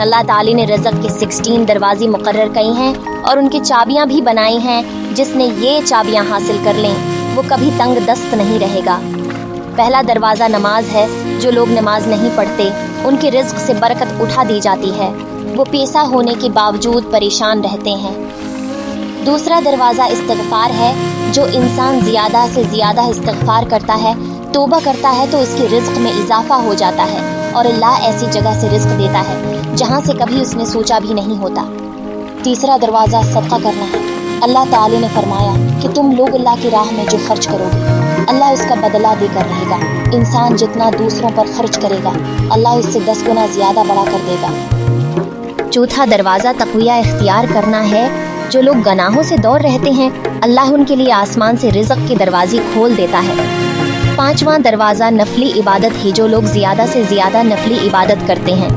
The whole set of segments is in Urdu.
اللہ تعالی نے رزق کے 16 دروازے مقرر کیے ہیں اور ان کی چابیاں بھی بنائی ہیں. جس نے یہ چابیاں حاصل کر لیں وہ کبھی تنگ دست نہیں رہے گا. پہلا دروازہ نماز ہے. جو لوگ نماز نہیں پڑھتے ان کے رزق سے برکت اٹھا دی جاتی ہے. وہ پیسہ ہونے کے باوجود پریشان رہتے ہیں. دوسرا دروازہ استغفار ہے. جو انسان زیادہ سے زیادہ استغفار کرتا ہے، توبہ کرتا ہے، تو اس کے رزق میں اضافہ ہو جاتا ہے اور اللہ ایسی جگہ سے رزق دیتا ہے جہاں سے کبھی اس نے سوچا بھی نہیں ہوتا. تیسرا دروازہ صدقہ کرنا ہے. اللہ تعالی نے فرمایا کہ تم لوگ اللہ کی راہ میں جو خرچ کرو گے اللہ اس کا بدلہ دے کر رہے گا. انسان جتنا دوسروں پر خرچ کرے گا اللہ اس سے 10 گنا زیادہ بڑھا کر دے گا. چوتھا دروازہ تقویہ اختیار کرنا ہے. جو لوگ گناہوں سے دور رہتے ہیں اللہ ان کے لیے آسمان سے رزق کے دروازے کھول دیتا ہے. پانچواں دروازہ نفلی عبادت ہے. جو لوگ زیادہ سے زیادہ نفلی عبادت کرتے ہیں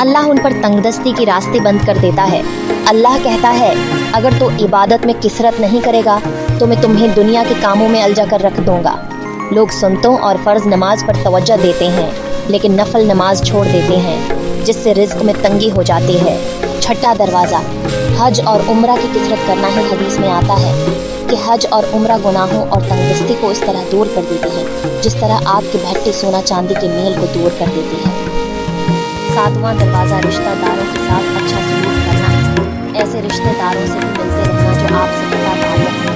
اللہ ان پر تنگ دستی کے راستے بند کر دیتا ہے. اللہ کہتا ہے اگر تو عبادت میں کثرت نہیں کرے گا تو میں تمہیں دنیا کے کاموں میں الجھا کر رکھ دوں گا. لوگ سنتوں اور فرض نماز پر توجہ دیتے ہیں لیکن نفل نماز چھوڑ دیتے ہیں جس سے رزق میں تنگی ہو جاتی ہے. چھٹا دروازہ حج اور عمرہ کی کثرت کرنا ہے. حدیث میں آتا ہے کہ حج اور عمرہ گناہوں اور تنگ دستی کو اس طرح دور کر دیتی ہے جس طرح آگ کے بھٹے سونا چاندی کے میل کو دور کر دیتی ہے. ساتواں دروازہ رشتہ داروں کے ساتھ اچھا سلوک کرنا ہے. ایسے رشتہ داروں سے بھی ملتے رہنا جو آپ سے بڑا تعلق ہے.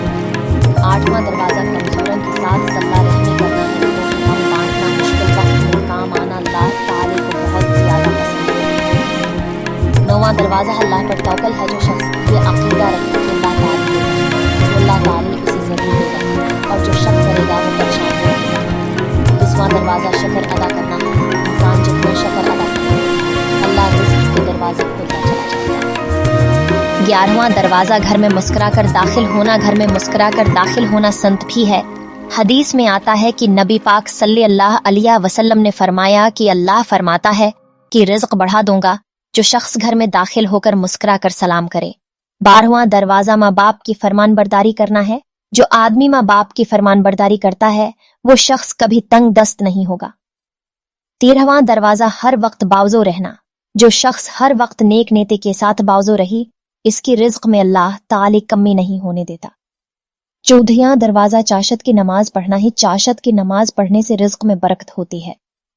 آٹھواں دروازہ کمزوروں کے ساتھ صلہ رحمی کرنا ہے. لوگوں کو غم بانٹنا، مشکل وقت میں کام آنا اللہ تعالی کو بہت زیادہ پسند ہے. نواں دروازہ اللہ پر توکل ہے. جو شخص یہ عقیدہ رکھے کہ اللہ تعالی دے گا تو اللہ تعالی اسے ضرور دے گا اور جو شک کرے گا وہ پریشان رہے گا. 10واں دروازہ شکر ادا کرنا ہے. انسان جتنا شکر ادا کرے اللہ رزق کے دروازے کھولتا چلا جاتا ہے. 11واں دروازہ گھر میں مسکرا کر داخل ہونا. گھر میں مسکرا کر داخل ہونا سنت بھی ہے. حدیث میں آتا ہے کہ نبی پاک صلی اللہ علیہ وسلم نے فرمایا کہ اللہ فرماتا ہے کہ رزق بڑھا دوں گا جو شخص گھر میں داخل ہو کر مسکرا کر سلام کرے. 12واں دروازہ ماں باپ کی فرمان برداری کرنا ہے. جو آدمی ماں باپ کی فرمان برداری کرتا ہے وہ شخص کبھی تنگ دست نہیں ہوگا. 13واں دروازہ ہر وقت باوزو رہنا. جو شخص ہر وقت نیک نیتی کے ساتھ باوزو رہی اس کی رزق میں اللہ تعالی کمی نہیں ہونے دیتا. 14واں دروازہ چاشت کی نماز پڑھنا ہے. چاشت کی نماز پڑھنے سے رزق میں برکت ہوتی ہے.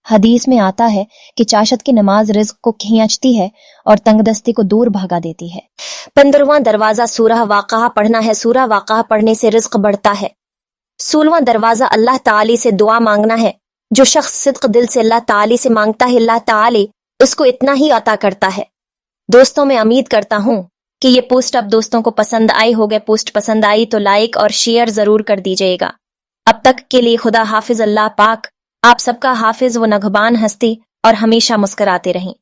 حدیث میں آتا ہے کہ چاشت کی نماز رزق کو کھینچتی ہے اور تنگ دستی کو دور بھگا دیتی ہے. 15واں دروازہ سورہ واقعہ پڑھنا ہے. سورہ واقعہ پڑھنے سے رزق بڑھتا ہے. 16واں دروازہ اللہ تعالی سے دعا مانگنا ہے. جو شخص صدق دل سے اللہ تعالی سے مانگتا ہے اللہ تعالی اس کو اتنا ہی عطا کرتا ہے. دوستوں میں امید کرتا ہوں کہ یہ پوسٹ اب دوستوں کو پسند آئی ہوگی. پوسٹ پسند آئی تو لائک اور شیئر ضرور کر دیجئے گا. اب تک کے لیے خدا حافظ. اللہ پاک آپ سب کا حافظ و نگہبان ہستی اور ہمیشہ مسکراتے رہیں.